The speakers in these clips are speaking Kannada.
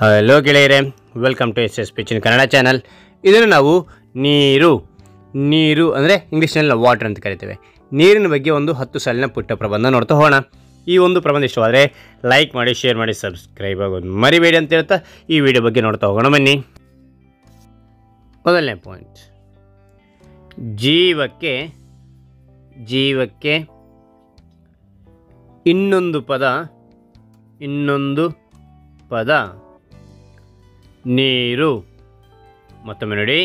ಹಲೋ ಗೆಳೆಯರೆ, ವೆಲ್ಕಮ್ ಟು ಎಸ್ ಎಸ್ ಪಿಚಿನ್ ಕನ್ನಡ ಚಾನಲ್. ಇದನ್ನು ನಾವು ನೀರು ಅಂದರೆ ಇಂಗ್ಲೀಷ್ನಲ್ಲಿ ನಾವು ವಾಟರ್ ಅಂತ ಕರಿತೇವೆ. ನೀರಿನ ಬಗ್ಗೆ ಒಂದು 10 ಸಾಲಿನ ಪುಟ್ಟ ಪ್ರಬಂಧ ನೋಡ್ತಾ ಹೋಗೋಣ. ಈ ಒಂದು ಪ್ರಬಂಧ ಇಷ್ಟವಾದರೆ ಲೈಕ್ ಮಾಡಿ, ಶೇರ್ ಮಾಡಿ, ಸಬ್ಸ್ಕ್ರೈಬ್ ಆಗೋದು ಮರಿಬೇಡಿ ಅಂತ ಹೇಳ್ತಾ ಈ ವಿಡಿಯೋ ಬಗ್ಗೆ ನೋಡ್ತಾ ಹೋಗೋಣ ಬನ್ನಿ. ಮೊದಲನೇ ಪಾಯಿಂಟ್, ಜೀವಕ್ಕೆ ಇನ್ನೊಂದು ಪದ ನೀರು. ಮತ್ತೊಮ್ಮೆ ನೋಡಿ,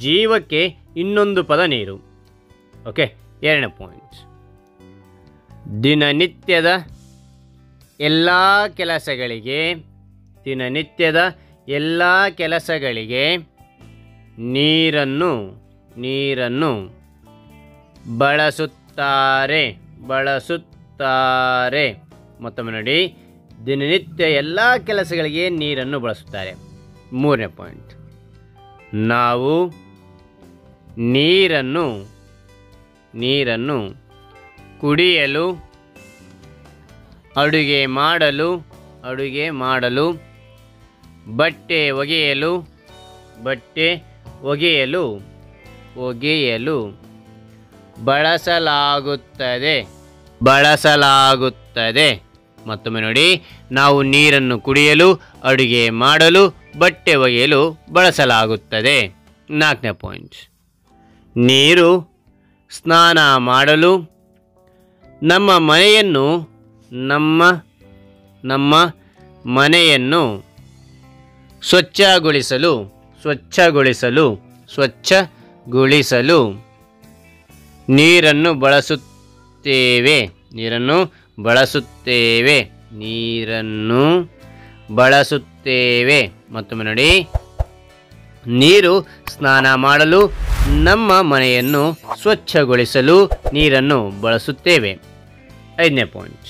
ಜೀವಕ್ಕೆ ಇನ್ನೊಂದು ಪದ ನೀರು. ಓಕೆ. ಎರಡನೇ ಪಾಯಿಂಟ್, ದಿನನಿತ್ಯದ ಎಲ್ಲ ಕೆಲಸಗಳಿಗೆ ನೀರನ್ನು ಬಳಸುತ್ತಾರೆ. ಮತ್ತೊಮ್ಮೆ ನೋಡಿ, ದಿನನಿತ್ಯ ಎಲ್ಲ ಕೆಲಸಗಳಿಗೆ ನೀರನ್ನು ಬಳಸುತ್ತಾರೆ. ಮೂರನೇ ಪಾಯಿಂಟ್, ನಾವು ನೀರನ್ನು ಕುಡಿಯಲು, ಅಡುಗೆ ಮಾಡಲು, ಬಟ್ಟೆ ಒಗೆಯಲು ಬಳಸಲಾಗುತ್ತದೆ. ಮತ್ತೊಮ್ಮೆ ನೋಡಿ, ನಾವು ನೀರನ್ನು ಕುಡಿಯಲು, ಅಡುಗೆ ಮಾಡಲು, ಬಟ್ಟೆ ಒಗೆಯಲು ಬಳಸಲಾಗುತ್ತದೆ. ನಾಲ್ಕನೇ ಪಾಯಿಂಟ್, ನೀರು ಸ್ನಾನ ಮಾಡಲು, ನಮ್ಮ ಮನೆಯನ್ನು ಸ್ವಚ್ಛಗೊಳಿಸಲು ನೀರನ್ನು ಬಳಸುತ್ತೇವೆ. ಮತ್ತೊಮ್ಮೆ ನೋಡಿ, ನೀರು ಸ್ನಾನ ಮಾಡಲು, ನಮ್ಮ ಮನೆಯನ್ನು ಸ್ವಚ್ಛಗೊಳಿಸಲು ನೀರನ್ನು ಬಳಸುತ್ತೇವೆ. ಐದನೇ ಪಾಯಿಂಟ್,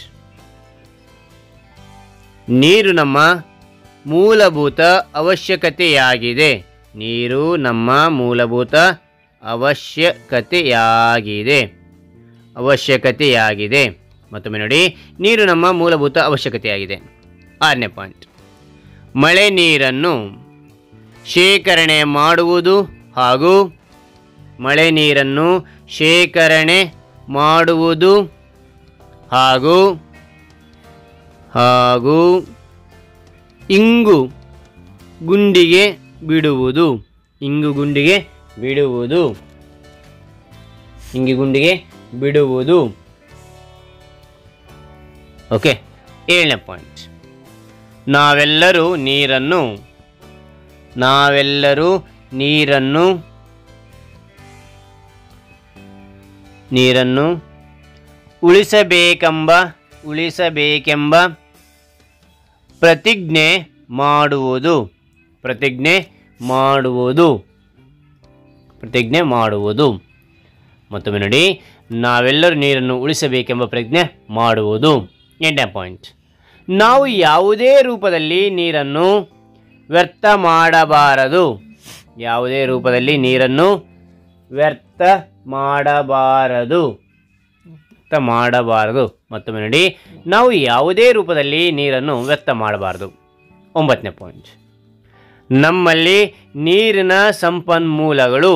ನೀರು ನಮ್ಮ ಮೂಲಭೂತ ಅವಶ್ಯಕತೆಯಾಗಿದೆ. ಮತ್ತೊಮ್ಮೆ ನೋಡಿ, ನೀರು ನಮ್ಮ ಮೂಲಭೂತ ಅವಶ್ಯಕತೆಯಾಗಿದೆ. ಆರನೇ ಪಾಯಿಂಟ್, ಮಳೆ ನೀರನ್ನು ಶೇಖರಣೆ ಮಾಡುವುದು ಹಾಗೂ ಇಂಗು ಗುಂಡಿಗೆ ಬಿಡುವುದು. ಓಕೆ. ಏಳನೇ ಪಾಯಿಂಟ್, ನಾವೆಲ್ಲರೂ ನೀರನ್ನು ಉಳಿಸಬೇಕೆಂಬ ಪ್ರತಿಜ್ಞೆ ಮಾಡುವುದು. ಮತ್ತೊಮ್ಮೆ ನೋಡಿ, ನಾವೆಲ್ಲರೂ ನೀರನ್ನು ಉಳಿಸಬೇಕೆಂಬ ಪ್ರತಿಜ್ಞೆ ಮಾಡುವುದು. ಎಂಟನೇ ಪಾಯಿಂಟ್, ನಾವು ಯಾವುದೇ ರೂಪದಲ್ಲಿ ನೀರನ್ನು ವ್ಯರ್ಥ ಮಾಡಬಾರದು. ಮತ್ತೊಮ್ಮೆ ನೋಡಿ, ನಾವು ಯಾವುದೇ ರೂಪದಲ್ಲಿ ನೀರನ್ನು ವ್ಯರ್ಥ ಮಾಡಬಾರದು. ಒಂಬತ್ತನೇ ಪಾಯಿಂಟ್, ನಮ್ಮಲ್ಲಿ ನೀರಿನ ಸಂಪನ್ಮೂಲಗಳು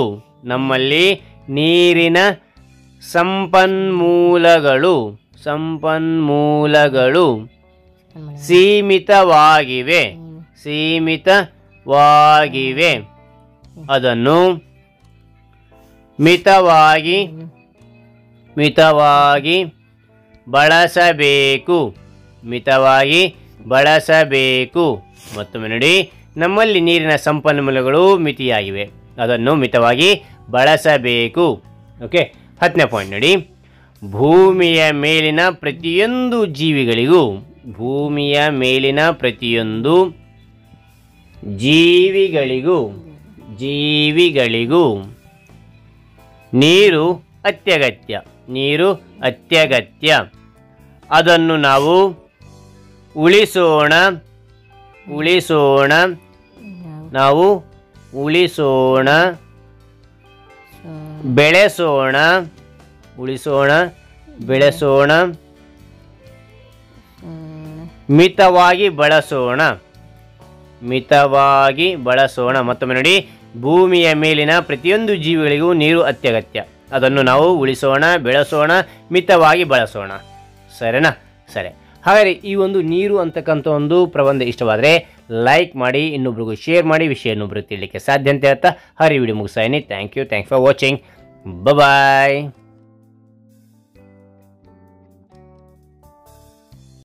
ಸೀಮಿತವಾಗಿವೆ. ಅದನ್ನು ಮಿತವಾಗಿ ಬಳಸಬೇಕು. ಮತ್ತೊಮ್ಮೆ ನೋಡಿ, ನಮ್ಮಲ್ಲಿ ನೀರಿನ ಸಂಪನ್ಮೂಲಗಳು ಮಿತಿಯಾಗಿವೆ, ಅದನ್ನು ಮಿತವಾಗಿ ಬಳಸಬೇಕು. ಓಕೆ. 10ನೇ ಪಾಯಿಂಟ್ ನೋಡಿ, ಭೂಮಿಯ ಮೇಲಿನ ಪ್ರತಿಯೊಂದು ಜೀವಿಗಳಿಗೂ ನೀರು ಅತ್ಯಗತ್ಯ. ಅದನ್ನು ನಾವು ಉಳಿಸೋಣ, ಬೆಳೆಸೋಣ, ಮಿತವಾಗಿ ಬಳಸೋಣ. ಮಿತವಾಗಿ ಬಳಸೋಣ. ಮತ್ತೊಮ್ಮೆ ನೋಡಿ, ಭೂಮಿಯ ಮೇಲಿನ ಪ್ರತಿಯೊಂದು ಜೀವಿಗಳಿಗೂ ನೀರು ಅತ್ಯಗತ್ಯ. ಅದನ್ನು ನಾವು ಉಳಿಸೋಣ, ಬೆಳೆಸೋಣ, ಮಿತವಾಗಿ ಬಳಸೋಣ. ಸರಿನಾ? ಸರಿ. ಹಾಗಾದರೆ ಈ ಒಂದು ನೀರು ಅಂತಕ್ಕಂಥ ಒಂದು ಪ್ರಬಂಧ ಇಷ್ಟವಾದರೆ ಲೈಕ್ ಮಾಡಿ, ಇನ್ನೊಬ್ರಿಗೂ ಶೇರ್ ಮಾಡಿ, ವಿಷಯ ಇನ್ನೊಬ್ರಿಗೆ ತಿಳಿಲಿಕ್ಕೆ ಸಾಧ್ಯ ಅಂತ ಹೇಳ್ತಾ ವಿಡಿಯೋ ಮುಗಿಸ್ತಾ ಇದ್ದೀನಿ. Thank you for watching. Bye.